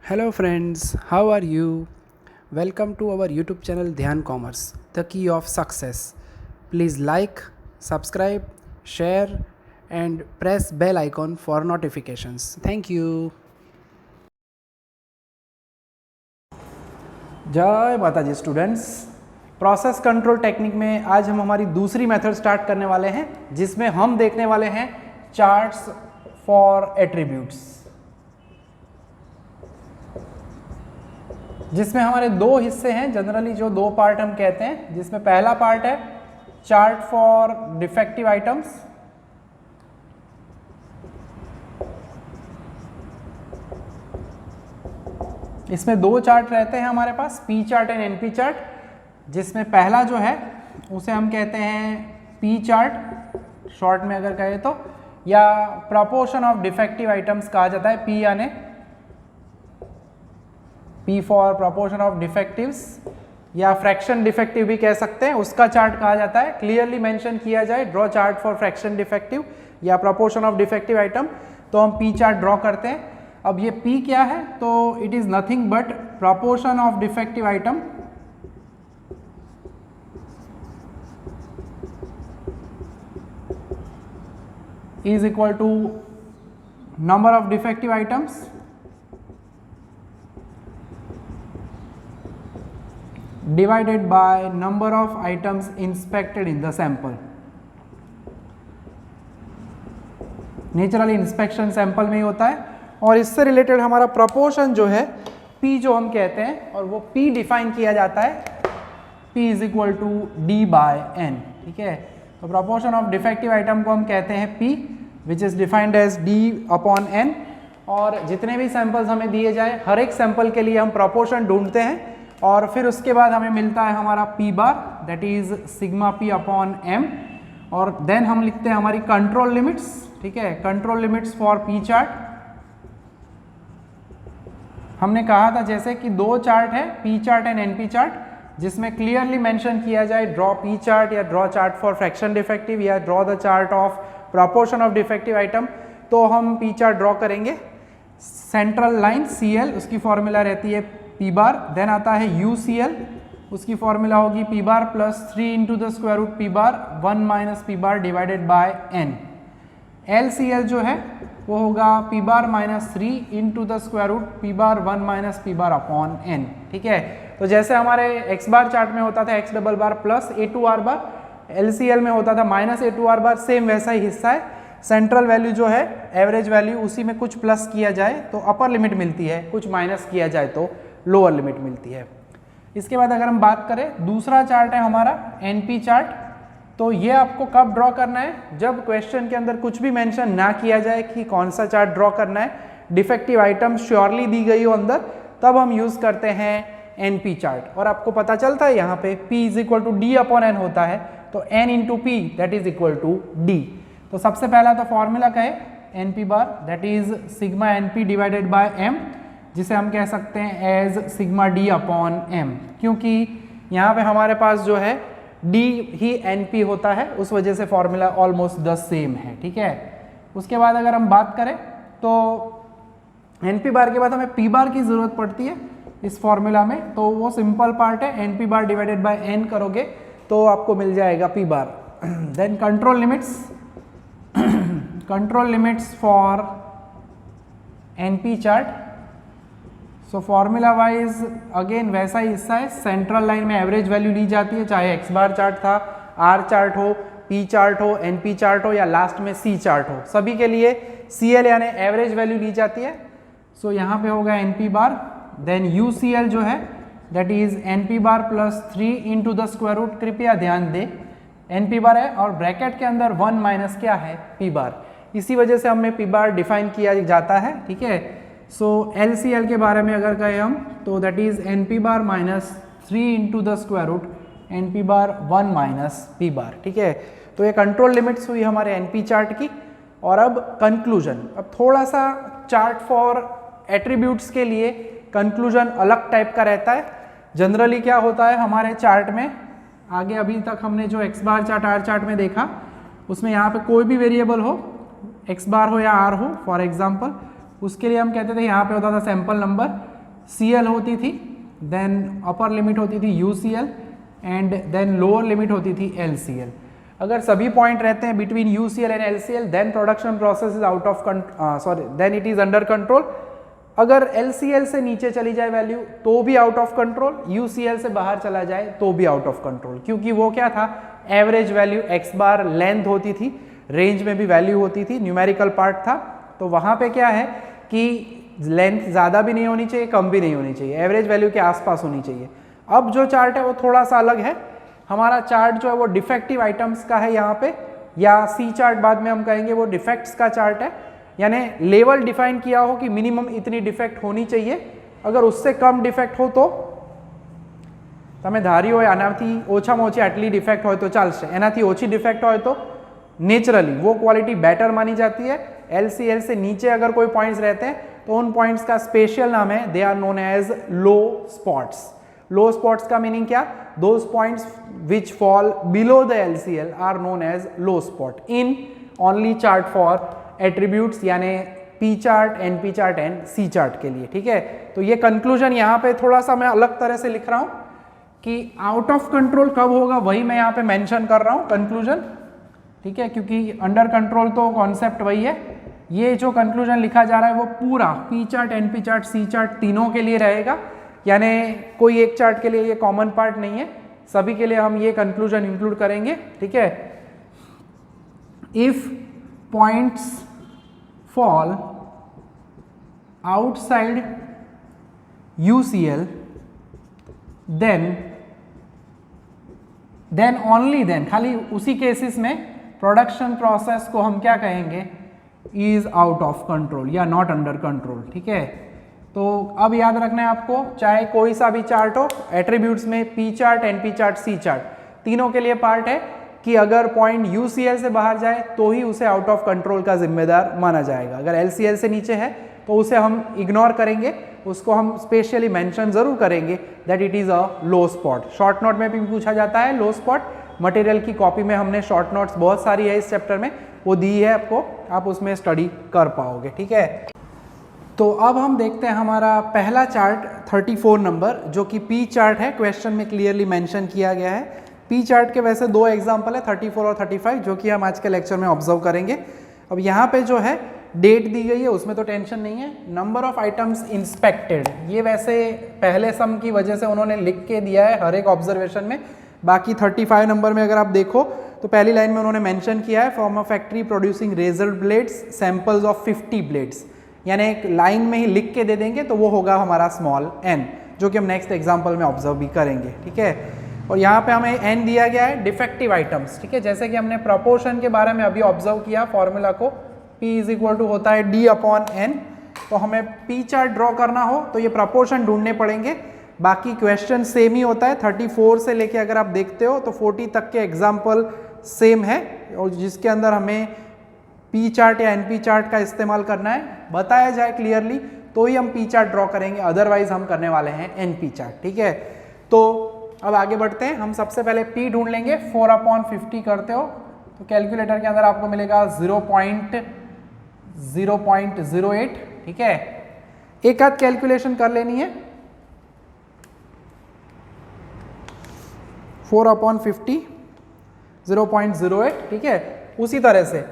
Hello friends, how are you? Welcome to our YouTube channel Dhyan Commerce, the key of success. Please like, subscribe, share and press bell icon for notifications. Thank you. जय माता जी students. Process control technique में आज हम हमारी दूसरी method start करने वाले हैं जिसमें हम देखने वाले हैं चार्ट्स फॉर एट्रीब्यूट्स, जिसमें हमारे दो हिस्से हैं। जनरली जो दो पार्ट हम कहते हैं, जिसमें पहला पार्ट है चार्ट फॉर डिफेक्टिव आइटम्स, इसमें दो चार्ट रहते हैं हमारे पास, P chart and NP chart, जिसमें पहला जो है उसे हम कहते हैं पी चार्ट शॉर्ट में अगर कहें तो, या प्रपोर्शन ऑफ डिफेक्टिव आइटम्स कहा जाता है। पी यानी पी फॉर प्रपोर्शन ऑफ डिफेक्टिव्स, या फ्रैक्शन डिफेक्टिव भी कह सकते हैं, उसका चार्ट कहा जाता है। क्लियरली मेंशन किया जाए draw chart for fraction defective या प्रपोर्शन ऑफ डिफेक्टिव आइटम, तो हम पी चार्ट ड्रॉ करते हैं। अब ये P क्या है, तो it is nothing but proportion of defective item is equal to number of defective items divided by number of items inspected in the sample. Naturally inspection sample में ही होता है, और इससे रिलेटेड हमारा प्रपोर्शन जो है P जो हम कहते हैं, और वो P डिफाइन किया जाता है P is equal to D by N। ठीक है, तो प्रपोर्शन ऑफ डिफेक्टिव आइटम को हम कहते हैं P, which is defined as D upon N। और जितने भी सैंपल्स हमें दिए जाए, हर एक सैंपल के लिए हम प्रपोर्शन ढूंढते हैं, और फिर उसके बाद हमें मिलता है हमारा P bar, that is sigma P upon M, और देन हम लिखते हैं हमारी कंट्रोल लिमिट्स। ठीक है, control limits for P chart. हमने कहा था जैसे कि दो चार्ट है, P chart and NP chart, जिसमें क्लियरली मेंशन किया जाए ड्रॉ पी चार्ट या draw chart for fraction defective या draw the chart of proportion of defective item, तो हम पी चार्ट ड्रॉ करेंगे। सेंट्रल लाइन CL, उसकी फॉर्मूला रहती है पी बार। देन आता है UCL, उसकी फॉर्मूला होगी P bar plus 3 into the square root P bar 1 minus P bar divided by N। LCL जो है वो होगा P bar minus 3 into the square root P bar 1 minus P bar upon N। ठीक है, तो जैसे हमारे एक्स बार चार्ट में होता था एक्स डबल बार प्लस A2R बार, LCL में होता था माइनस A2R बार, सेम वैसा ही हिस्सा है। सेंट्रल वैल्यू जो है एवरेज वैल्यू, उसी में कुछ प्लस किया जाए तो अपर लिमिट मिलती है, कुछ माइनस किया जाए तो लोअर लिमिट मिलती है। इसके बाद अगर हम बात करें, दूसरा चार्ट है हमारा NP चार्ट। तो ये आपको कब ड्रॉ करना है, जब क्वेश्चन के अंदर कुछ भी मेंशन ना किया जाए कि कौन सा चार्ट ड्रॉ करना है, डिफेक्टिव आइटम श्योरली दी गई हो अंदर, तब हम यूज करते हैं NP चार्ट। और आपको पता चलता है यहाँ पे P is equal to D upon N होता है, तो N into P that is equal to D। तो सबसे पहला तो फॉर्मूला का है NP bar, that is sigma NP divided by M, जिसे हम कह सकते हैं as sigma D upon M, क्योंकि यहाँ पे हमारे पास जो है D ही NP होता है, उस वजह से फॉर्मूला ऑलमोस्ट द सेम है। ठीक है, उसके बाद अगर हम बात करें तो NP बार के बाद हमें P बार की जरूरत पड़ती है इस फॉर्मूला में, तो वो सिंपल पार्ट है, NP bar divided by N करोगे तो आपको मिल जाएगा P bar. Then control limits, control limits for NP chart. So formula wise again वैसा ही हिस्सा है, सेंट्रल लाइन में एवरेज वैल्यू ली जाती है, चाहे एक्स बार चार्ट था, आर चार्ट हो, पी चार्ट हो, एनपी चार्ट हो, या लास्ट में सी चार्ट हो, सभी के लिए CL यानी एवरेज वैल्यू ली जाती है। सो यहाँ पे होगा NP बार, देन UCL जो है that is NP bar plus 3 into the square root. कृपया ध्यान दे, NP बार है और ब्रैकेट के अंदर 1 माइनस क्या है, P बार, इसी वजह से हमें P बार डिफाइन किया जाता है। ठीक है, सो LCL के बारे में अगर कहें हम, तो that is NP bar minus 3 into the square root NP bar 1 minus P bar. ठीक है, तो ये कंट्रोल लिमिट्स हुई हमारे NP चार्ट की। और अब कंक्लूजन, अब थोड़ा सा चार्ट फॉर एट्रीब्यूट्स के लिए कंक्लूजन अलग टाइप का रहता है। जनरली क्या होता है हमारे चार्ट में, आगे अभी तक हमने जो X bar chart, R chart में देखा, उसमें यहाँ पे कोई भी वेरिएबल हो, एक्स बार हो या आर हो फॉर एग्जाम्पल, उसके लिए हम कहते थे यहाँ पे होता था सैंपल नंबर, CL होती थी, देन अपर लिमिट होती थी UCL and then lower limit होती थी LCL। अगर सभी पॉइंट रहते हैं between UCL and LCL then production process is out of then it is under control. अगर LCL से नीचे चली जाए वैल्यू तो भी आउट ऑफ कंट्रोल, UCL से बाहर चला जाए तो भी आउट ऑफ कंट्रोल, क्योंकि वो क्या था, एवरेज वैल्यू x बार लेंथ होती थी, रेंज में भी वैल्यू होती थी, न्यूमेरिकल पार्ट था, तो वहां पे क्या है कि लेंथ ज़्यादा भी नहीं होनी चाहिए, कम भी नहीं होनी चाहिए, एवरेज वैल्यू के आसपास होनी चाहिए। अब जो चार्ट है वो थोड़ा सा अलग है, हमारा चार्ट जो है वो डिफेक्टिव आइटम्स का है यहाँ पे, या C चार्ट बाद में हम कहेंगे, वो डिफेक्ट्स का चार्ट है, यानी लेवल डिफाइन किया हो कि मिनिमम इतनी डिफेक्ट होनी चाहिए, अगर उससे कम डिफेक्ट हो तो તમે ધાર્યું હોય આનાથી ઓછામાં ઓછી આટલી ડિફેક્ટ હોય તો ચાલશે, એનાથી ઓછી ડિફેક્ટ હોય તો नेचुरली वो क्वालिटी बेटर मानी जाती है। LCL से नीचे अगर कोई पॉइंट्स रहते हैं तो उन पॉइंट्स का स्पेशल नाम है, they are known as low spots. Low spots का मीनिंग क्या, those points which fall below the LCL are known as low spot in only chart for attributes, यानी P chart, NP chart and C chart के लिए। ठीक है, तो ये conclusion यहाँ पे थोड़ा सा मैं अलग तरह से लिख रहा हूँ कि आउट ऑफ कंट्रोल कब होगा वही मैं यहाँ पे मेंशन कर रहा हूँ कंक्लूजन। ठीक है, क्योंकि अंडर कंट्रोल तो कॉन्सेप्ट वही है, ये जो कंक्लूजन लिखा जा रहा है वो पूरा P chart, NP chart, C chart तीनों के लिए रहेगा, यानी कोई एक चार्ट के लिए ये कॉमन पार्ट नहीं है, सभी के लिए हम ये कंक्लूजन इंक्लूड करेंगे। ठीक है, if points fall outside UCL then only then, खाली उसी केसेस में प्रोडक्शन प्रोसेस को हम क्या कहेंगे, इज आउट ऑफ कंट्रोल या नॉट अंडर कंट्रोल। ठीक है, तो अब याद रखना है आपको, चाहे कोई सा भी चार्ट हो, एट्रीब्यूट्स में P chart, NP chart, C chart तीनों के लिए पार्ट है कि अगर पॉइंट UCL से बाहर जाए तो ही उसे आउट ऑफ कंट्रोल का जिम्मेदार माना जाएगा, अगर LCL से नीचे है तो उसे हम इग्नोर करेंगे, उसको हम स्पेशली मेंशन जरूर करेंगे that it is a low spot. Short note में भी पूछा जाता है लो स्पॉट, मटेरियल की कॉपी में हमने शॉर्ट नोट्स बहुत सारी है इस चैप्टर में, वो दी है आपको, आप उसमें स्टडी कर पाओगे। ठीक है, तो अब हम देखते हैं हमारा पहला चार्ट 34 नंबर, जो कि P चार्ट है, क्वेश्चन में क्लियरली मेंशन किया गया है। P चार्ट के वैसे दो एग्जांपल है 34 और 35, जो कि हम आज के लेक्चर में ऑब्जर्व करेंगे। अब यहाँ पे जो है डेट दी गई है, उसमें तो टेंशन नहीं है। नंबर ऑफ आइटम्स इंस्पेक्टेड, ये वैसे पहले सम की वजह से उन्होंने लिख के दिया है हर एक ऑब्जर्वेशन में, बाकी 35 नंबर में अगर आप देखो तो पहली लाइन में उन्होंने मेंशन किया है from a factory producing razor blades samples of 50 blades, यानी एक लाइन में ही लिख के दे देंगे तो वो होगा हमारा स्मॉल n, जो कि हम नेक्स्ट एग्जाम्पल में ऑब्जर्व भी करेंगे। ठीक है, और यहाँ पे हमें n दिया गया है डिफेक्टिव आइटम्स। ठीक है, जैसे कि हमने प्रपोर्शन के बारे में अभी ऑब्जर्व किया फॉर्मूला को, P इज इक्वल टू होता है D/n, तो हमें P चार्ट ड्रॉ करना हो तो ये प्रपोर्शन ढूंढने पड़ेंगे। बाकी क्वेश्चन सेम ही होता है, 34 से लेके अगर आप देखते हो तो 40 तक के एग्जाम्पल सेम है, और जिसके अंदर हमें P चार्ट या NP चार्ट का इस्तेमाल करना है, बताया जाए क्लियरली तो ही हम P चार्ट ड्रॉ करेंगे, अदरवाइज हम करने वाले हैं NP चार्ट। ठीक है, तो अब आगे बढ़ते हैं, हम सबसे पहले P ढूंढ लेंगे। 4/50 करते हो तो कैलकुलेटर के अंदर आपको मिलेगा 0.08। ठीक है, एक आध कैलकुलेशन कर लेनी है। 4/50 0.08। ठीक है, उसी तरह से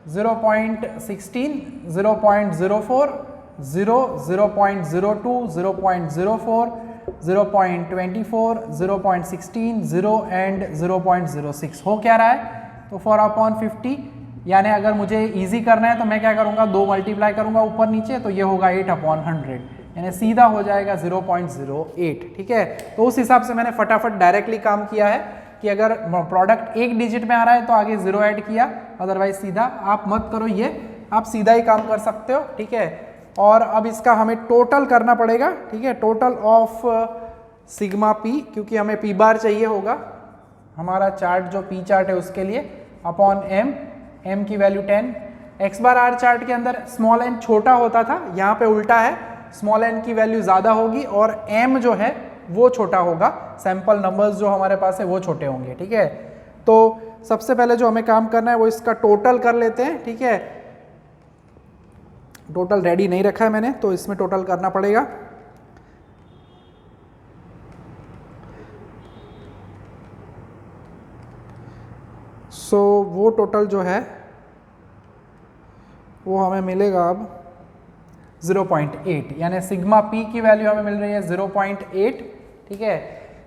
0.16, 0.04, 0, 0.02, 0.04, 0.24, 0.16, 0 एंड 0.06 हो क्या रहा है, तो 4/50, यानी अगर मुझे इजी करना है तो मैं क्या करूँगा, 2 मल्टीप्लाई करूँगा ऊपर नीचे, तो ये होगा 8/100, यानी सीधा हो जाएगा 0.08। ठीक है, तो उस हिसाब से मैंने फटाफट डायरेक्टली काम किया है कि अगर प्रोडक्ट एक डिजिट में आ रहा है तो आगे 0 ऐड किया, अदरवाइज सीधा। आप मत करो ये, आप सीधा ही काम कर सकते हो। ठीक है, और अब इसका हमें टोटल करना पड़ेगा। ठीक है, टोटल ऑफ सिग्मा P, क्योंकि हमें P बार चाहिए होगा, हमारा चार्ट जो P चार्ट है उसके लिए, अपॉन m की वैल्यू 10। x बार r चार्ट के अंदर स्मॉल n छोटा होता था, यहाँ पे उल्टा है, स्मॉल n की वैल्यू ज़्यादा होगी और m जो है वो छोटा होगा, सैंपल नंबर्स जो हमारे पास है वो छोटे होंगे। ठीक है, तो सबसे पहले जो हमें काम करना है वो इसका टोटल कर लेते हैं। ठीक है, टोटल रेडी नहीं रखा है मैंने, तो इसमें टोटल करना पड़ेगा। वो टोटल जो है वो हमें मिलेगा अब 0.8, यानी सिग्मा पी की वैल्यू हमें मिल रही है 0.8। ठीक है,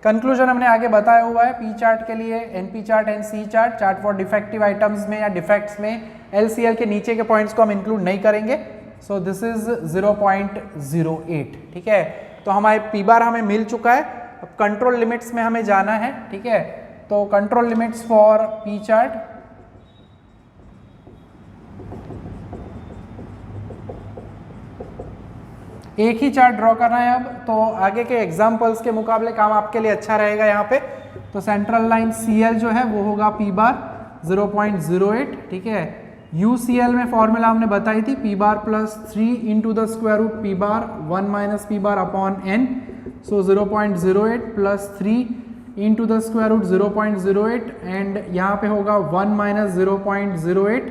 कंक्लूजन हमने आगे बताया हुआ है पी चार्ट के लिए, NP chart and C chart, chart for defective items में या डिफेक्ट्स में एलसीएल के नीचे के पॉइंट्स को हम इंक्लूड नहीं करेंगे। So this is 0.08। ठीक है, तो हमारे पी बार हमें मिल चुका है। अब कंट्रोल लिमिट्स में हमें जाना है। ठीक है, तो control limits for P chart, एक ही चार्ट ड्रॉ करना है अब, तो आगे के एग्जाम्पल्स के मुकाबले काम आपके लिए अच्छा रहेगा यहाँ पे। तो सेंट्रल लाइन CL जो है वो होगा पी बार 0.08। ठीक है, UCL में फॉर्मूला हमने बताई थी P bar plus 3 into the square root P bar 1 minus P bar upon n। सो 0.08 plus 3 into the square root 0.08 and यहाँ पे होगा 1 minus 0.08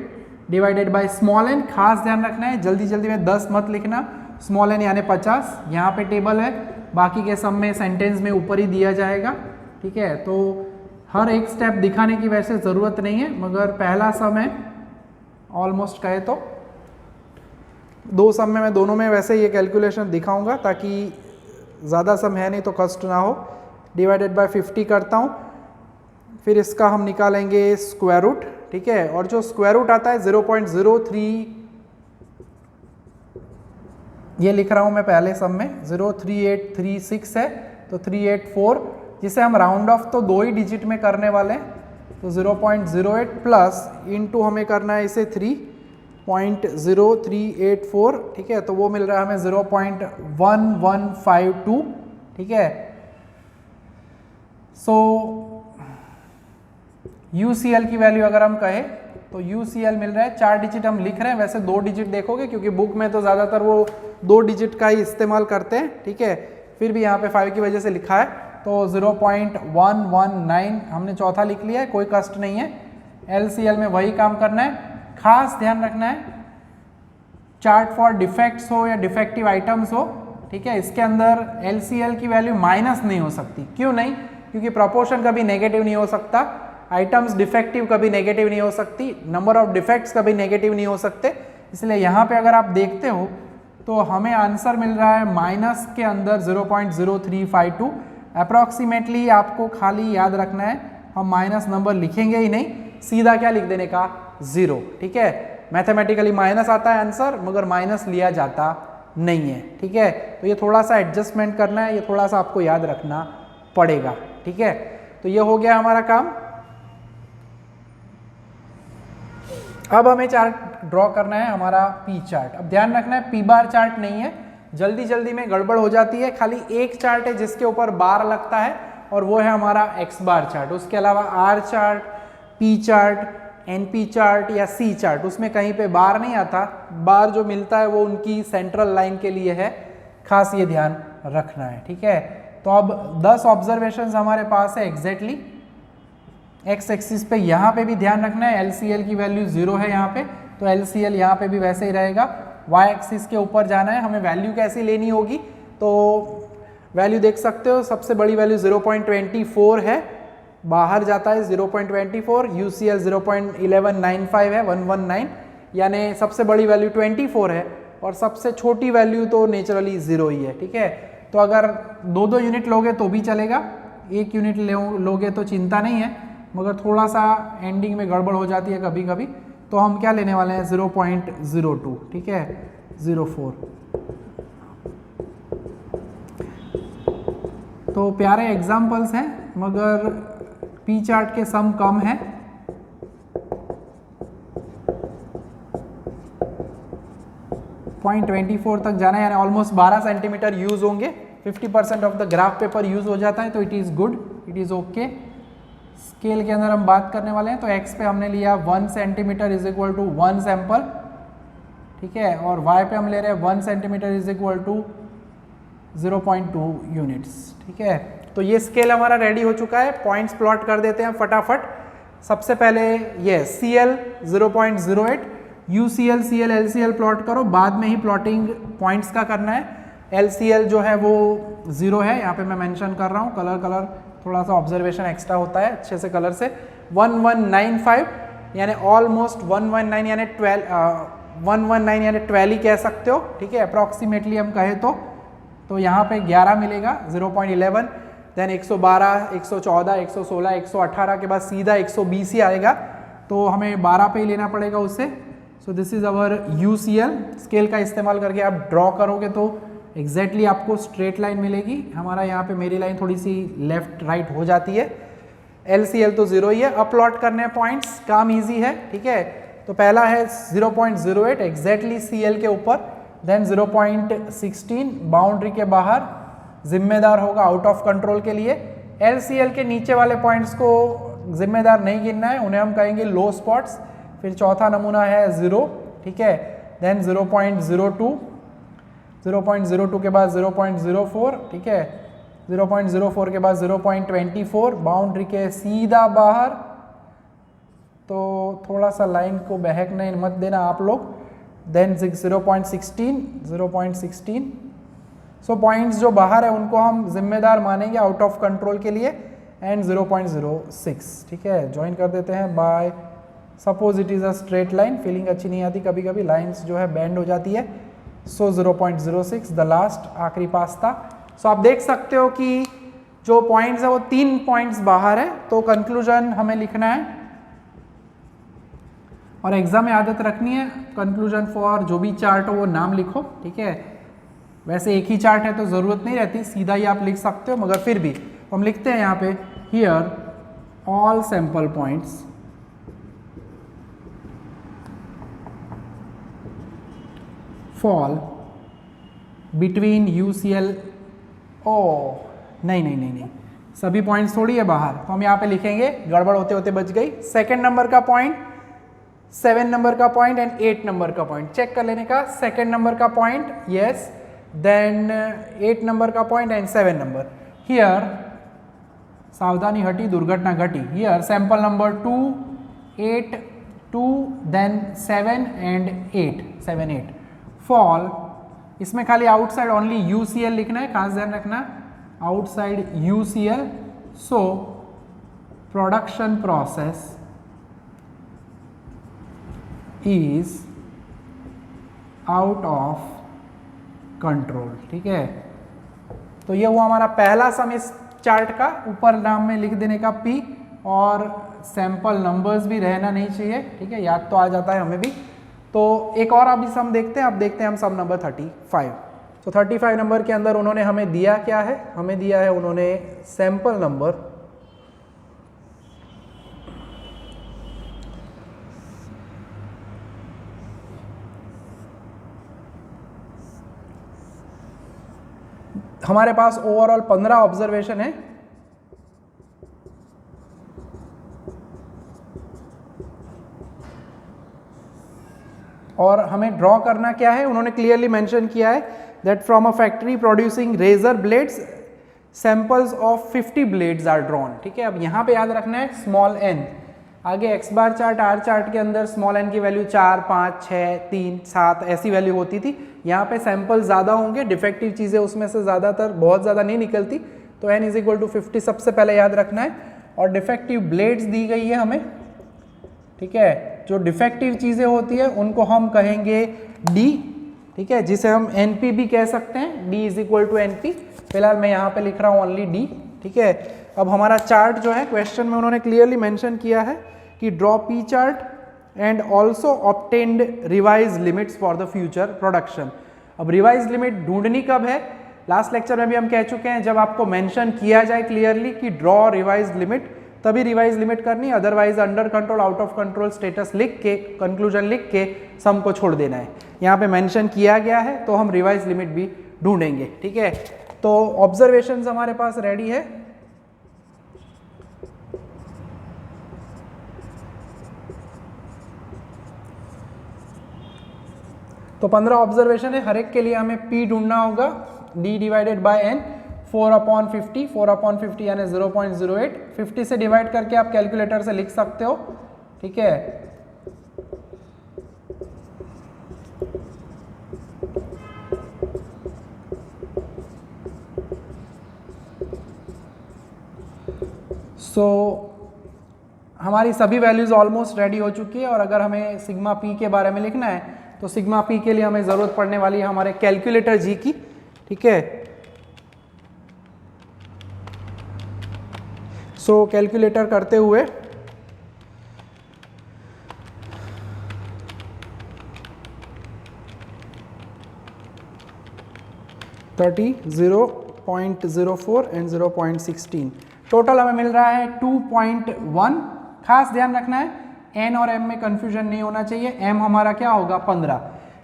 divided by small n। खास ध्यान रखना है, जल्दी जल्दी में 10 मत लिखना, स्मॉल n यानी 50। यहाँ पे टेबल है, बाकी के सम में सेंटेंस में ऊपर ही दिया जाएगा। ठीक है, तो हर एक स्टेप दिखाने की वैसे ज़रूरत नहीं है, मगर पहला सम है ऑलमोस्ट कहे तो 2 सम में मैं दोनों में वैसे ये कैलकुलेशन दिखाऊंगा ताकि ज़्यादा सम है नहीं तो कष्ट ना हो। डिवाइडेड बाय 50 करता हूँ, फिर इसका हम निकालेंगे स्क्वायर रूट। ठीक है, और जो स्क्वायर रूट आता है 0.03, ये लिख रहा हूँ मैं पहले सम में 03836 है, तो 384, जिसे हम राउंड ऑफ तो 2 ही डिजिट में करने वाले हैं। तो 0.08 प्लस इनटू हमें करना है इसे 3.0384। ठीक है, तो वो मिल रहा है हमें 0.1152। ठीक है, सो UCL की वैल्यू अगर हम कहें तो UCL मिल रहा है, 4 डिजिट हम लिख रहे हैं, वैसे 2 डिजिट देखोगे क्योंकि बुक में तो ज़्यादातर वो 2 डिजिट का ही इस्तेमाल करते हैं। ठीक है, फिर भी यहाँ पे 5 की वजह से लिखा है, तो 0.119 हमने चौथा लिख लिया है, कोई कष्ट नहीं है। LCL में वही काम करना है। खास ध्यान रखना है, चार्ट फॉर डिफेक्ट्स हो या डिफेक्टिव आइटम्स हो, ठीक है, इसके अंदर LCL की वैल्यू माइनस नहीं हो सकती। क्यों नहीं? क्योंकि प्रोपोर्शन कभी नेगेटिव नहीं हो सकता, आइटम्स डिफेक्टिव कभी नेगेटिव नहीं हो सकती, नंबर ऑफ डिफेक्ट्स कभी नेगेटिव नहीं हो सकते। इसलिए यहाँ पे अगर आप देखते हो तो हमें आंसर मिल रहा है माइनस के अंदर 0.0352। अप्रॉक्सीमेटली आपको खाली याद रखना है, हम माइनस नंबर लिखेंगे ही नहीं, सीधा क्या लिख देने का 0। ठीक है, मैथमेटिकली माइनस आता है आंसर, मगर माइनस लिया जाता नहीं है। ठीक है, तो ये थोड़ा सा एडजस्टमेंट करना है, ये थोड़ा सा आपको याद रखना पड़ेगा। ठीक है, तो ये हो गया हमारा काम। अब हमें चार्ट ड्रॉ करना है, हमारा पी चार्ट। अब ध्यान रखना है पी बार चार्ट नहीं है, जल्दी जल्दी में गड़बड़ हो जाती है। खाली एक चार्ट है जिसके ऊपर बार लगता है और वो है हमारा एक्स बार चार्ट। उसके अलावा R chart, P chart, NP chart या सी चार्ट, उसमें कहीं पे बार नहीं आता। बार जो मिलता है वो उनकी सेंट्रल लाइन के लिए है, खास ये ध्यान रखना है। ठीक है, तो अब 10 ऑब्जर्वेशंस हमारे पास है एग्जैक्टली। एक्स एक्सिस पे यहाँ पे भी ध्यान रखना है, LCL की वैल्यू 0 है यहाँ पे, तो LCL यहाँ पे भी वैसे ही रहेगा। वाई एक्सिस के ऊपर जाना है, हमें वैल्यू कैसी लेनी होगी, तो वैल्यू देख सकते हो, सबसे बड़ी वैल्यू 0.24 है, बाहर जाता है 0.24, UCL 0.1195 है, 119, यानी सबसे बड़ी वैल्यू 24 है और सबसे छोटी वैल्यू तो नेचुरली 0 ही है। ठीक है, तो अगर 2-2 यूनिट लोगे तो भी चलेगा, 1 यूनिट लोगे तो चिंता नहीं है, मगर थोड़ा सा एंडिंग में गड़बड़ हो जाती है कभी कभी। तो हम क्या लेने वाले हैं 0.02, ठीक है, 04। तो प्यारे एग्जाम्पल्स हैं, मगर पी चार्ट के सम कम है। .24 तक जाना है, यानी ऑलमोस्ट 12 सेंटीमीटर यूज होंगे। 50% of the graph paper use हो जाता है, तो it is good, it is okay. Scale के अंदर हम बात करने वाले हैं, तो x पे हमने लिया 1 centimetre is equal to 1 sample. ठीक है, और y पे हम ले रहे हैं 1 centimetre is equal to 0.2 units. ठीक है, तो ये स्केल हमारा रेडी हो चुका है। पॉइंट्स प्लॉट कर देते हैं फटाफट। सबसे पहले ये CL 0.08, UCL, CL, LCL plot करो, बाद में ही प्लॉटिंग पॉइंट्स का करना है। LCL जो है वो 0 है, यहाँ पे मैं मेंशन कर रहा हूँ, कलर थोड़ा सा ऑब्जर्वेशन एक्स्ट्रा होता है अच्छे से कलर से। 1195 यानी ऑलमोस्ट 119 यानी 119 यानी 12 ही कह सकते हो, ठीक है, अप्रॉक्सीमेटली हम कहें तो यहाँ पे 11 मिलेगा 0.11, देन 112, 114, 116, 118 के बाद सीधा 120 ही आएगा, तो हमें 12 पे ही लेना पड़ेगा उससे। So this is our UCL। Scale का इस्तेमाल करके आप ड्रॉ करोगे तो एग्जैक्टली आपको स्ट्रेट लाइन मिलेगी। हमारा यहाँ पे मेरी लाइन थोड़ी सी लेफ्ट राइट हो जाती है। LCL तो 0 ही है। अब प्लॉट करने हैं पॉइंट्स, काम ईजी है, ठीक है। तो पहला है 0.08 एग्जैक्टली CL के ऊपर, देन 0.16 बाउंड्री के बाहर, जिम्मेदार होगा आउट ऑफ कंट्रोल के लिए। LCL के नीचे वाले पॉइंट्स को जिम्मेदार नहीं गिनना है, उन्हें हम कहेंगे लो स्पॉट्स। फिर चौथा नमूना है 0, ठीक है, देन 0.02, 0.02 के बाद 0.04, ठीक है, 0.04 के बाद 0.24 बाउंड्री के सीधा बाहर। तो थोड़ा सा लाइन को बहकने मत देना आप लोग। देन 0.16, सो पॉइंट्स जो बाहर है उनको हम जिम्मेदार मानेंगे आउट ऑफ कंट्रोल के लिए, एंड 0.06, ठीक है, ज्वाइन कर देते हैं by, suppose it is a straight line. Feeling अच्छी नहीं आती, कभी कभी लाइंस जो है बेंड हो जाती है। सो 0.06 द लास्ट, आखिरी पास था। सो आप देख सकते हो कि जो पॉइंट्स है वो 3 पॉइंट्स बाहर है, तो कंक्लूजन हमें लिखना है और एग्जाम में आदत रखनी है कंक्लूजन फॉर जो भी चार्ट हो वो नाम लिखो, ठीक है। वैसे एक ही चार्ट है तो ज़रूरत नहीं रहती, सीधा ही आप लिख सकते हो, मगर फिर भी हम लिखते हैं यहाँ पे here all sample points fall between UCL। ओ नहीं, सभी पॉइंट्स थोड़ी है बाहर, तो हम यहाँ पे लिखेंगे, गड़बड़ होते होते बच गई। सेकंड नंबर का पॉइंट, 7 नंबर का पॉइंट एंड 8 नंबर का पॉइंट चेक कर लेने का। सेकंड नंबर का पॉइंट, यस, देन 8 नंबर का पॉइंट एंड 7 नंबर। हियर सावधानी हटी, दुर्घटना घटी। Here sample number 2, 8, 2, then 7 and 8, 7, 8 fall. इसमें खाली आउटसाइड ओनली UCL लिखना है, खास ध्यान रखना, outside UCL। So production process is out of control, ठीक है। तो ये हुआ हमारा पहला सम इस चार्ट का। ऊपर नाम में लिख देने का P, और सैंपल नंबर्स भी रहना नहीं चाहिए, ठीक है, याद तो आ जाता है हमें भी। तो एक और अभी सम देखते हैं। अब देखते हैं हम सम नंबर 35। तो 35 नंबर के अंदर उन्होंने हमें दिया क्या है, हमें दिया है उन्होंने सैंपल नंबर हमारे पास ओवरऑल 15 ऑब्जर्वेशन है। और हमें ड्रॉ करना क्या है, उन्होंने क्लियरली मेंशन किया है that from a factory producing razor blades samples of 50 blades are drawn, ठीक है। अब यहाँ पे याद रखना है स्मॉल n, आगे x bar chart R chart के अंदर स्मॉल n की वैल्यू 4, 5, 6, 3, 7 ऐसी वैल्यू होती थी। यहाँ पे सैंपल ज़्यादा होंगे, डिफेक्टिव चीज़ें उसमें से ज़्यादातर बहुत ज़्यादा नहीं निकलती, तो n = 50 सबसे पहले याद रखना है। और डिफेक्टिव ब्लेड्स दी गई है हमें, ठीक है। जो डिफेक्टिव चीज़ें होती है उनको हम कहेंगे D, ठीक है, जिसे हम NP भी कह सकते हैं, D = NP। फिलहाल मैं यहाँ पे लिख रहा हूँ ओनली D, ठीक है। अब हमारा चार्ट जो है क्वेश्चन में उन्होंने क्लियरली मेंशन किया है कि draw P chart and also obtained revise limits for the future production. अब रिवाइज लिमिट ढूंढनी कब है, लास्ट लेक्चर में भी हम कह चुके हैं, जब आपको मेंशन किया जाए क्लियरली कि ड्रॉ रिवाइज लिमिट, तभी रिवाइज लिमिट करनी, otherwise under control, out of control status लिख के, कंक्लूजन लिख के सम को छोड़ देना है। यहाँ पे मेंशन किया गया है तो हम रिवाइज लिमिट भी ढूंढेंगे, ठीक है। तो ऑब्जर्वेशंस हमारे पास रेडी है। तो 15 ऑब्जर्वेशन है, हर एक के लिए हमें P ढूंढना होगा, D / n 4/50, 4/50 यानी 0.08, 50 से डिवाइड करके आप कैलकुलेटर से लिख सकते हो, ठीक है। हमारी सभी वैल्यूज़ ऑलमोस्ट रेडी हो चुकी है और अगर हमें सिग्मा पी के बारे में लिखना है तो सिग्मा पी के लिए हमें ज़रूरत पड़ने वाली है हमारे कैलकुलेटर जी की, ठीक है। सो कैलकुलेटर करते हुए (30.04 एंड 0.16 टोटल हमें मिल रहा है 2.1। खास ध्यान रखना है n और m में कंफ्यूजन नहीं होना चाहिए। m हमारा क्या होगा 15,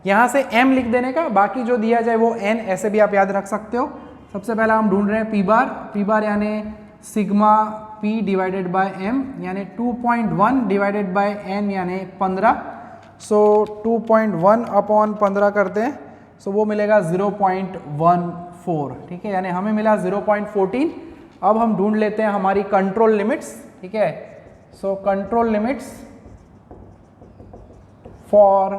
यहाँ से m लिख देने का, बाकी जो दिया जाए वो n, ऐसे भी आप याद रख सकते हो। सबसे पहला हम ढूंढ रहे हैं p बार यानी sigma p divided by m यानी 2.1 डिवाइडेड बाय n यानी 15। सो 2.1 अपॉन 15 करते हैं, सो वो मिलेगा 0.14, ठीक है, यानी हमें मिला 0.14। अब हम ढूंढ लेते हैं हमारी कंट्रोल लिमिट्स, ठीक है। So control limits for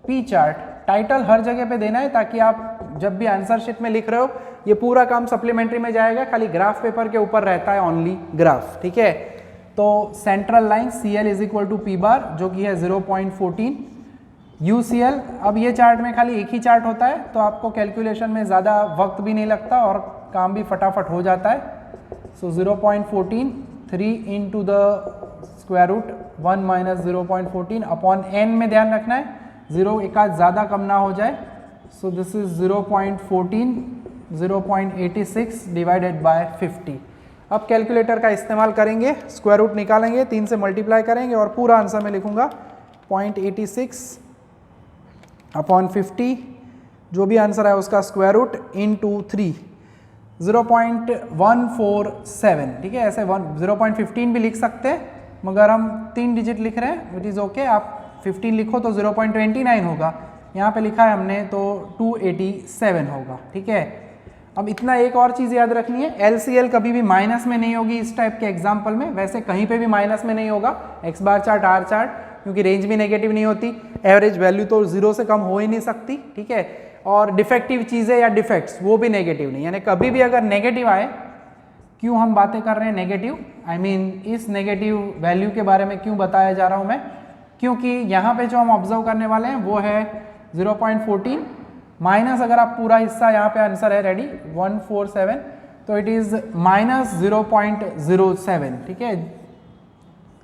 P chart, title हर जगह पे देना है ताकि आप जब भी आंसर शीट में लिख रहे हो ये पूरा काम सप्लीमेंट्री में जाएगा, खाली ग्राफ पेपर के ऊपर रहता है ओनली ग्राफ, ठीक है। तो central line CL is equal to P bar जो कि है 0.14। UCL, अब ये चार्ट में खाली एक ही चार्ट होता है तो आपको कैलकुलेशन में ज़्यादा वक्त भी नहीं लगता और काम भी फटाफट हो जाता है। So 0.14 3 into the square root 1 minus 0.14 upon n में ध्यान रखना है 0 एक आध ज़्यादा कम ना हो जाए। So this is 0.14 0.86 divided by 50। अब कैलकुलेटर का इस्तेमाल करेंगे, स्क्वायर रूट निकालेंगे, 3 से मल्टीप्लाई करेंगे और पूरा आंसर में लिखूंगा 0.86 अपॉन 50, जो भी आंसर है उसका स्क्वायर रूट इंटू 3 0.147, ठीक है। ऐसे 0.15 भी लिख सकते हैं मगर हम 3 डिजिट लिख रहे हैं, इट इज़ ओके। आप 15 लिखो तो 0.29 होगा, यहाँ पे लिखा है हमने तो 287 होगा, ठीक है। अब इतना एक और चीज़ याद रखनी है, LCL कभी भी माइनस में नहीं होगी इस टाइप के एग्जाम्पल में, वैसे कहीं पे भी माइनस में नहीं होगा, x bar chart R chart, क्योंकि रेंज भी नेगेटिव नहीं होती, एवरेज वैल्यू तो 0 से कम हो ही नहीं सकती, ठीक है। और डिफेक्टिव चीज़ें या डिफेक्ट्स वो भी नेगेटिव नहीं, यानी कभी भी अगर नेगेटिव आए, क्यों हम बातें कर रहे हैं नेगेटिव, आई मीन इस नेगेटिव वैल्यू के बारे में क्यों बताया जा रहा हूँ मैं, क्योंकि यहाँ पे जो हम ऑब्जर्व करने वाले हैं वो है 0.14 माइनस, अगर आप पूरा हिस्सा यहाँ पे आंसर है रेडी 147 तो इट इज़ माइनस 0.07, ठीक है।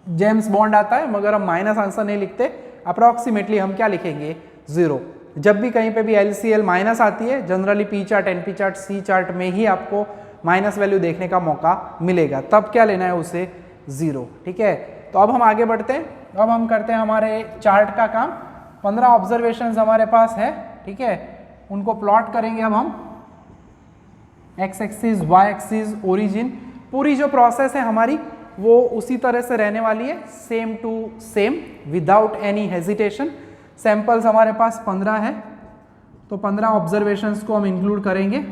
जेम्स बॉन्ड आता है मगर हम माइनस आंसर नहीं लिखते, अप्रॉक्सीमेटली हम क्या लिखेंगे 0। जब भी कहीं पे भी LCL माइनस आती है generally P chart NP chart C chart में ही आपको माइनस वैल्यू देखने का मौका मिलेगा, तब क्या लेना है उसे 0, ठीक है। तो अब हम आगे बढ़ते हैं, अब हम करते हैं हमारे चार्ट का काम। 15 ऑब्जर्वेशंस हमारे पास है, ठीक है, उनको प्लॉट करेंगे अब हम, x axis y axis origin, पूरी जो प्रोसेस है हमारी वो उसी तरह से रहने वाली है, same to same without any hesitation. Samples हमारे पास 15 है तो 15 ऑब्जर्वेशंस को हम इंक्लूड करेंगे।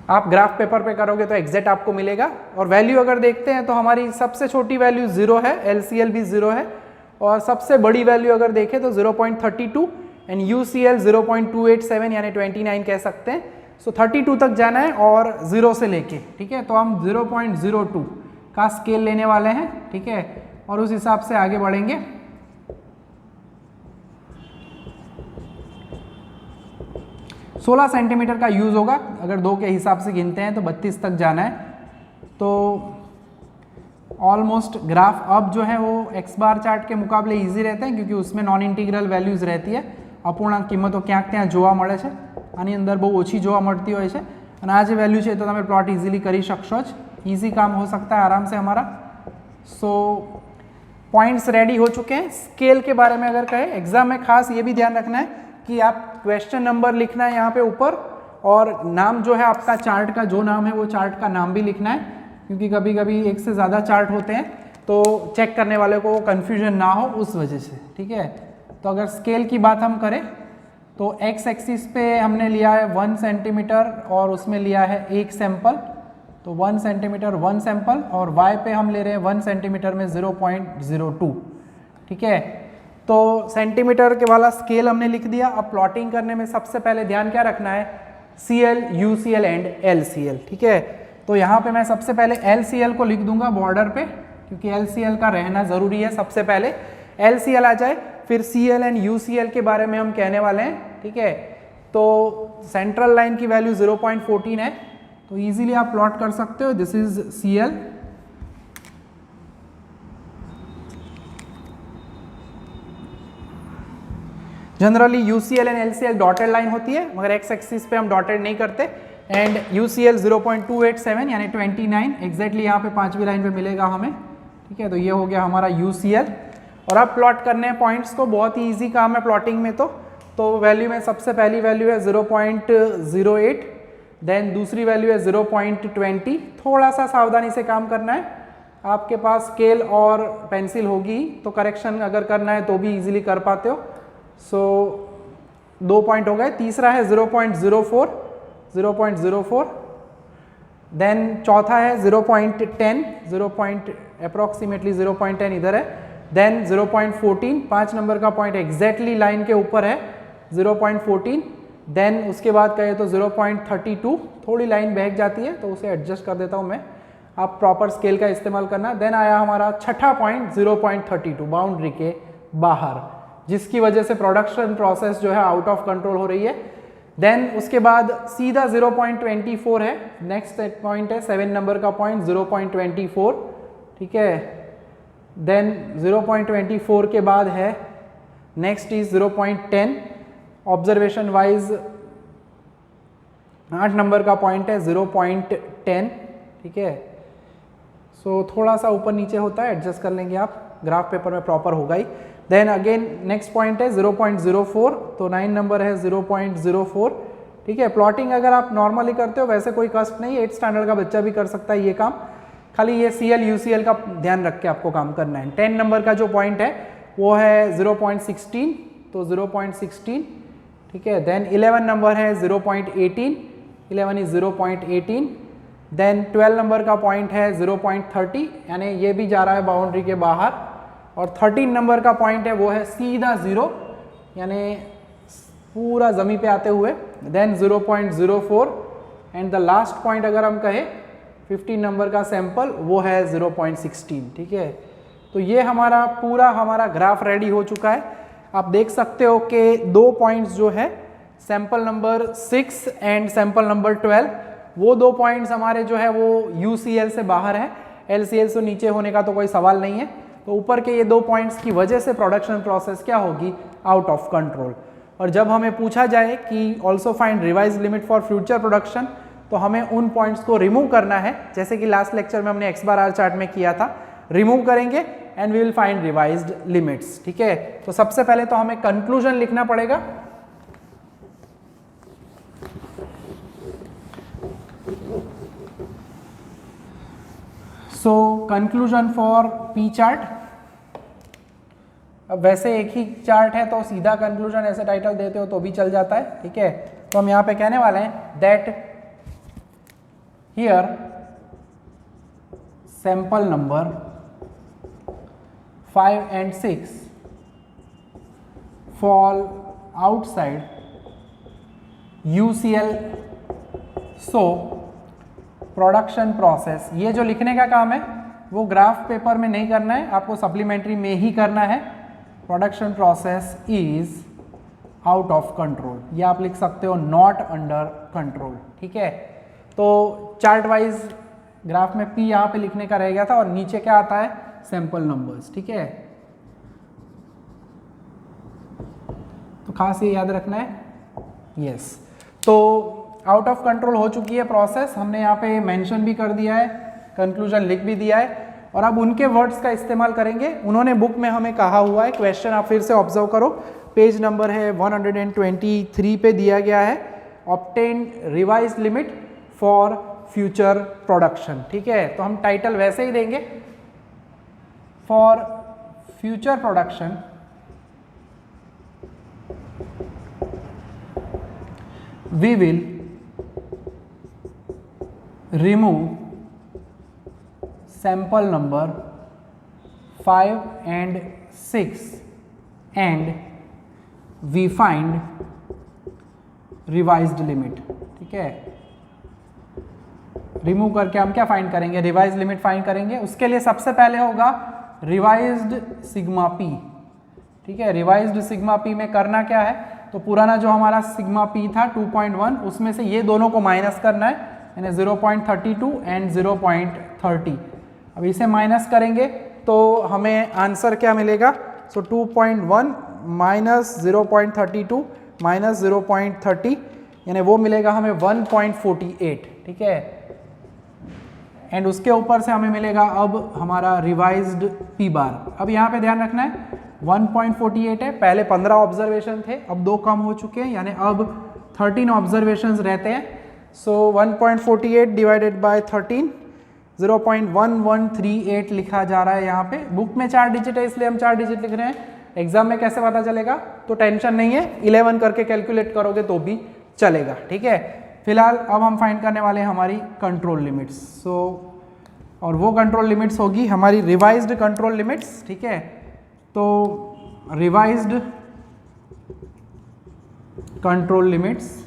आप ग्राफ पेपर पे करोगे तो एग्जैक्ट आपको मिलेगा, और वैल्यू अगर देखते हैं तो हमारी सबसे छोटी वैल्यू 0 है, LCL भी 0 है, और सबसे बड़ी वैल्यू अगर देखें तो 0.32 एंड UCL 0.287 यानी 29 कह सकते हैं। सो 32 तक जाना है और 0 से लेके, ठीक है। तो हम 0.02 का स्केल लेने वाले हैं, ठीक है, और उस हिसाब से आगे बढ़ेंगे। सोलह सेंटीमीटर का यूज़ होगा, अगर 2 के हिसाब से गिनते हैं तो 32 तक जाना है। तो ऑलमोस्ट ग्राफ अब जो है वो x बार चार्ट के मुकाबले इजी रहते हैं क्योंकि उसमें नॉन इंटीग्रल વેલ્યુઝ રહેતી है, અપૂર્ણાંક કિંમતો ક્યાંક ત્યાં જોવા મળે છે, આની અંદર બહુ ઓછી જોવા મળતી હોય છે, અને આ જે વેલ્યુ છે તો તમે પ્લોટ ઇઝીલી કરી શકશો જ, ઇઝી काम हो सकता है आराम से हमारा। सो पॉइंट्स रेडी हो चुके हैं। स्केल के बारे में अगर कहें, एग्जाम में खास ये भी ध्यान रखना है कि आप क्वेश्चन नंबर लिखना है यहाँ पे ऊपर, और नाम जो है आपका चार्ट का जो नाम है वो चार्ट का नाम भी लिखना है, क्योंकि कभी कभी एक से ज़्यादा चार्ट होते हैं तो चेक करने वाले को कन्फ्यूजन ना हो उस वजह से, ठीक है। तो अगर स्केल की बात हम करें तो x एक्सिस पे हमने लिया है 1 सेंटीमीटर और उसमें लिया है 1 सैंपल, तो 1 सेंटीमीटर 1 सैंपल, और y पे हम ले रहे हैं 1 सेंटीमीटर में 0.02, ठीक है। तो सेंटीमीटर के वाला स्केल हमने लिख दिया। अब प्लॉटिंग करने में सबसे पहले ध्यान क्या रखना है, CL, UCL एंड LCL, ठीक है। तो यहाँ पे मैं सबसे पहले LCL को लिख दूंगा बॉर्डर पे, क्योंकि LCL का रहना ज़रूरी है। सबसे पहले LCL आ जाए, फिर CL एंड UCL के बारे में हम कहने वाले हैं, ठीक है। तो सेंट्रल लाइन की वैल्यू 0.14 है, तो इजीली आप प्लॉट कर सकते हो। This is CL, generally UCL and LCL dotted line होती है, मगर एक्स एक्सिस पे हम डॉटेड नहीं करते। एंड UCL 0.287 यानी 29 एग्जैक्टली यहाँ पे 5वीं लाइन पे मिलेगा हमें, ठीक है। तो ये हो गया हमारा UCL। और अब प्लॉट करने हैं पॉइंट्स को, बहुत ही ईजी काम है प्लॉटिंग में। तो वैल्यू में सबसे पहली वैल्यू है 0.08, देन दूसरी वैल्यू है 0.20। थोड़ा सा सावधानी से काम करना है, आपके पास स्केल और पेंसिल होगी तो करेक्शन अगर करना है तो भी इजीली कर पाते हो। सो 2 पॉइंट हो गए। तीसरा है 0.04, देन चौथा है 0.10, अप्रोक्सीमेटली 0.10 इधर है, देन 0.14, 5 नंबर का पॉइंट एग्जैक्टली लाइन के ऊपर है 0.14, देन उसके बाद कहे तो 0.32, थोड़ी लाइन बहक जाती है तो उसे एडजस्ट कर देता हूँ मैं, आप प्रॉपर स्केल का इस्तेमाल करना। देन आया हमारा छठा पॉइंट 0.32 बाउंड्री के बाहर, जिसकी वजह से प्रोडक्शन प्रोसेस जो है आउट ऑफ कंट्रोल हो रही है। देन उसके बाद सीधा 0.24 है, नेक्स्ट पॉइंट है 7 नंबर का पॉइंट 0.24, ठीक है। देन 0.24 के बाद है next is 0.10, observation wise 8 number का पॉइंट है 0.10, ठीक है। सो थोड़ा सा ऊपर नीचे होता है, एडजस्ट कर लेंगे आप, ग्राफ पेपर में प्रॉपर होगा ही। देन अगेन नेक्स्ट पॉइंट है 0.04, तो 9 नंबर है 0.04, ठीक है। प्लॉटिंग अगर आप नॉर्मली करते हो वैसे कोई कष्ट नहीं, 8th स्टैंडर्ड का बच्चा भी कर सकता है ये काम, खाली ये CL UCL का ध्यान रख के आपको काम करना है। 10 नंबर का जो पॉइंट है वो है 0.16, तो 0.16, ठीक है। देन 11 नंबर है 0.18, 11 इज 0.18। देन 12 नंबर का पॉइंट है 0.30, यानी ये भी जा रहा है बाउंड्री के बाहर। और 13 नंबर का पॉइंट है वो है सीधा 0, यानी पूरा जमीन पे आते हुए। Then 0.04 and the last point अगर हम कहें 15 नंबर का सैंपल वो है 0.16, ठीक है। तो ये हमारा पूरा हमारा ग्राफ रेडी हो चुका है। आप देख सकते हो कि 2 पॉइंट्स जो है sample number 6 and sample number 12, वो 2 पॉइंट्स हमारे जो है वो UCL से बाहर है, LCL से नीचे होने का तो कोई सवाल नहीं है। तो ऊपर के ये 2 पॉइंट्स की वजह से प्रोडक्शन प्रोसेस क्या होगी, आउट ऑफ कंट्रोल। और जब हमें पूछा जाए कि also find revise limit for future production, तो हमें उन पॉइंट्स को रिमूव करना है, जैसे कि लास्ट लेक्चर में हमने X बार R चार्ट में किया था। रिमूव करेंगे and we will find revised limits, ठीक है। तो सबसे पहले तो हमें कंक्लूजन लिखना पड़ेगा। So conclusion for P chart, अब वैसे एक ही चार्ट है तो सीधा कंक्लूजन ऐसे टाइटल देते हो तो भी चल जाता है, ठीक है। तो हम यहाँ पे कहने वाले हैं that here sample number 5 and 6 fall outside UCL, so production process, ये जो लिखने का काम है वो ग्राफ पेपर में नहीं करना है, आपको सप्लीमेंट्री में ही करना है। Production process is out of control, ये आप लिख सकते हो नॉट अंडर कंट्रोल, ठीक है। तो चार्ट वाइज ग्राफ में P यहाँ पे लिखने का रह गया था और नीचे क्या आता है, सैंपल नंबर्स, ठीक है। तो खास ये याद रखना है, यस। तो आउट ऑफ कंट्रोल हो चुकी है प्रोसेस, हमने यहाँ पे मेंशन भी कर दिया है, कंक्लूजन लिख भी दिया है। और अब उनके वर्ड्स का इस्तेमाल करेंगे, उन्होंने बुक में हमें कहा हुआ है। क्वेश्चन आप फिर से ऑब्जर्व करो, पेज नंबर है 123 पे दिया गया है, obtain revise limit for future production, ठीक है। तो हम टाइटल वैसे ही देंगे, for future production we will remove sample number 5 and 6 and we find revised limit, ठीक है। रिमूव करके हम क्या फाइंड करेंगे, रिवाइज लिमिट फाइंड करेंगे। उसके लिए सबसे पहले होगा रिवाइज्ड सिग्मा पी, ठीक है। रिवाइज्ड सिग्मा पी में करना क्या है, तो पुराना जो हमारा सिग्मा पी था 2.1, उसमें से ये दोनों को माइनस करना है, यानी 0.32 एंड 0.30। अब इसे माइनस करेंगे तो हमें आंसर क्या मिलेगा, सो 2.1 माइनस 0.32 माइनस 0.30, यानी वो मिलेगा हमें 1.48, ठीक है। एंड उसके ऊपर से हमें मिलेगा अब हमारा रिवाइज्ड पी बार। अब यहाँ पे ध्यान रखना है 1.48 है, पहले 15 ऑब्जर्वेशन थे, अब 2 कम हो चुके हैं, यानी अब 13 ऑब्जर्वेशंस रहते हैं। सो 1.48 डिवाइडेड बाय 13, 0.1138 लिखा जा रहा है यहाँ पे। बुक में 4 डिजिट है इसलिए हम 4 डिजिट लिख रहे हैं, एग्जाम में कैसे पता चलेगा तो टेंशन नहीं है, 11 करके कैलकुलेट करोगे तो भी चलेगा, ठीक है। फिलहाल अब हम फाइंड करने वाले हैं हमारी कंट्रोल लिमिट्स। सो और वो कंट्रोल लिमिट्स होगी हमारी रिवाइज्ड कंट्रोल लिमिट्स, ठीक है। तो रिवाइज्ड कंट्रोल लिमिट्स,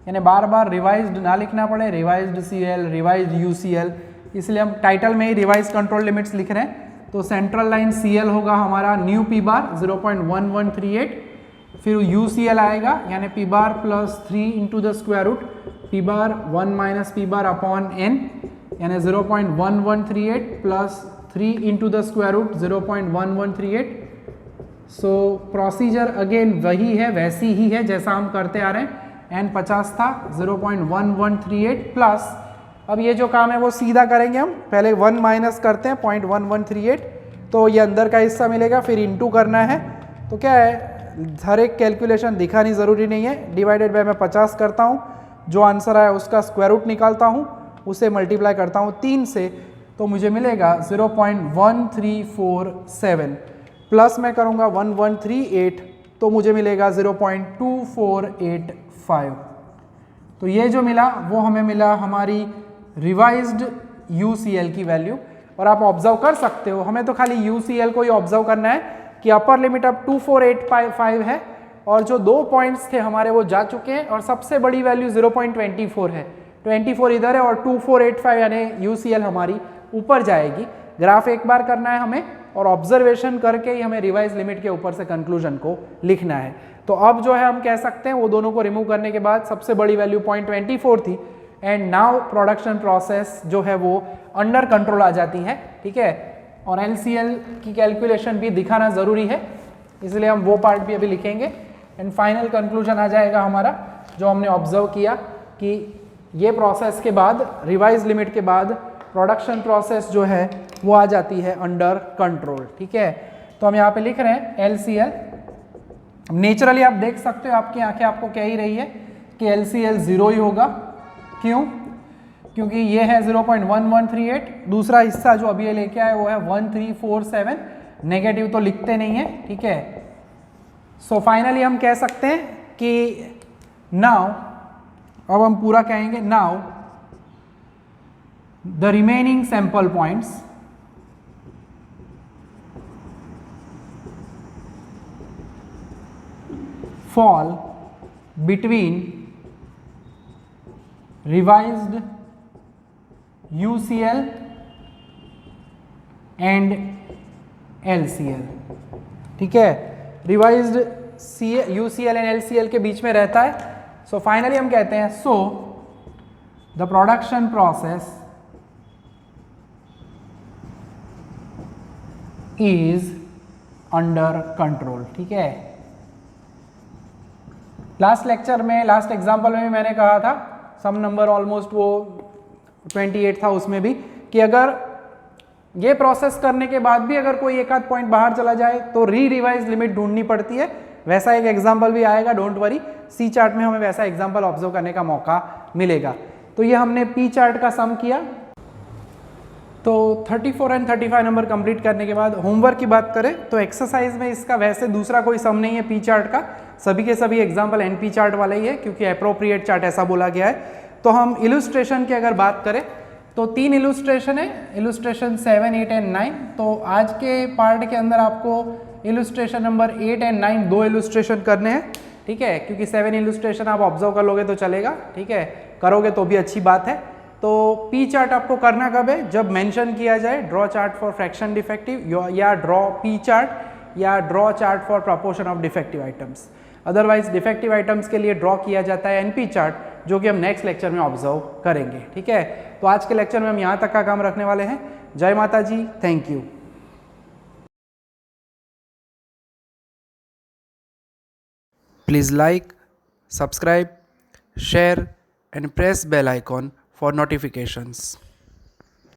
यानी बार बार रिवाइज्ड ना लिखना पड़े, रिवाइज्ड सीएल, रिवाइज्ड यूसीएल, इसलिए हम टाइटल में ही रिवाइज्ड कंट्रोल लिमिट्स लिख रहे हैं। तो सेंट्रल लाइन सीएल होगा हमारा न्यू पी बार 0.1138, फिर यूसीएल आएगा यानी P bar plus 3 into the square root P bar 1 minus P bar upon N, यानी 0.1138 plus 3 into the square root 0.1138। So procedure again वही है, वैसी ही है जैसा हम करते आ रहे हैं। एन 50 था, 0.1138 प्लस, अब ये जो काम है वो सीधा करेंगे हम, पहले 1 माइनस करते हैं 0.1138, तो ये अंदर का हिस्सा मिलेगा, फिर इंटू करना है। तो क्या है, हर एक कैलकुलेशन दिखानी ज़रूरी नहीं है, डिवाइडेड बाय मैं 50 करता हूँ, जो आंसर आया उसका स्क्वायर रूट निकालता हूँ, उसे मल्टीप्लाई करता हूँ 3 से, तो मुझे मिलेगा 0.1347 प्लस मैं करूँगा 1138 तो मुझे मिलेगा 0.2485। तो ये जो मिला वो हमें मिला हमारी रिवाइज्ड यूसीएल की वैल्यू। और आप ऑब्जर्व कर सकते हो, हमें तो खाली यूसीएल को ही ऑब्जर्व करना है कि अपर लिमिट अब 24855 है और जो 2 पॉइंट्स थे हमारे वो जा चुके हैं और सबसे बड़ी वैल्यू 0.24 है, 24 इधर है और 2485 यानी यूसीएल हमारी ऊपर जाएगी। ग्राफ एक बार करना है हमें और ऑब्जर्वेशन करके ही हमें रिवाइज लिमिट के ऊपर से कंक्लूजन को लिखना है। तो अब जो है हम कह सकते हैं वो दोनों को रिमूव करने के बाद सबसे बड़ी वैल्यू 0.24 थी एंड नाउ प्रोडक्शन प्रोसेस जो है वो अंडर कंट्रोल आ जाती है, ठीक है। और एलसीएल की कैलकुलेशन भी दिखाना ज़रूरी है, इसलिए हम वो पार्ट भी अभी लिखेंगे एंड फाइनल कंक्लूजन आ जाएगा हमारा जो हमने ऑब्जर्व किया कि ये प्रोसेस के बाद, रिवाइज लिमिट के बाद प्रोडक्शन प्रोसेस जो है वो आ जाती है अंडर कंट्रोल, ठीक है। तो हम यहाँ पे लिख रहे हैं एलसीएल। नेचुरली आप देख सकते हो, आपकी आंखें आपको कह ही रही है कि एलसीएल 0 ही होगा। क्यों? क्योंकि ये है 0.1138, दूसरा हिस्सा जो अभी ये लेके आए वो है 1347, नेगेटिव तो लिखते नहीं है, ठीक है। सो फाइनली हम कह सकते हैं कि नाउ, अब हम पूरा कहेंगे now the remaining sample points fall between revised UCL and LCL, ठीक है। रिवाइज्ड UCL एंड LCL के बीच में रहता है। सो फाइनली हम कहते हैं so the production process is under control, ठीक है। लास्ट लेक्चर में, लास्ट एग्जाम्पल में भी मैंने कहा था, सम नंबर ऑलमोस्ट वो 28 था, उसमें भी कि अगर ये प्रोसेस करने के बाद भी अगर कोई एक आध पॉइंट बाहर चला जाए तो रिवाइज लिमिट ढूंढनी पड़ती है। वैसा एक एग्जाम्पल भी आएगा, डोंट वरी, सी चार्ट में हमें वैसा एग्जाम्पल ऑब्जर्व करने का मौका मिलेगा। तो ये हमने पी चार्ट का सम किया। तो 34 एंड 35 नंबर कंप्लीट करने के बाद होमवर्क की बात करें तो एक्सरसाइज में इसका वैसे दूसरा कोई सम नहीं है पी चार्ट का, सभी के सभी एग्जाम्पल एनपी चार्ट वाला ही है क्योंकि अप्रोप्रिएट चार्ट ऐसा बोला गया है। तो हम इलुस्ट्रेशन की अगर बात करें तो 3 इलुस्ट्रेशन है, इलुस्ट्रेशन 7, 8 एंड 9। तो आज के पार्ट के अंदर आपको इलुस्ट्रेशन नंबर 8 एंड 9 2 इलुस्ट्रेशन करने हैं, ठीक है, क्योंकि 7 इलुस्ट्रेशन आप ऑब्जर्व कर लोगे तो चलेगा, ठीक है, करोगे तो भी अच्छी बात है। तो पी चार्ट आपको करना कब है, जब मेंशन किया जाए draw chart for fraction defective या ड्रॉ पी चार्ट या draw chart for proportion of defective items. Otherwise defective items के लिए ड्रॉ किया जाता है एनपी चार्ट, जो कि हम नेक्स्ट लेक्चर में ऑब्जर्व करेंगे। ठीक है, तो आज के लेक्चर में हम यहाँ तक का काम रखने वाले हैं। जय माता जी, thank you. Please like, subscribe, share and press bell icon for notifications.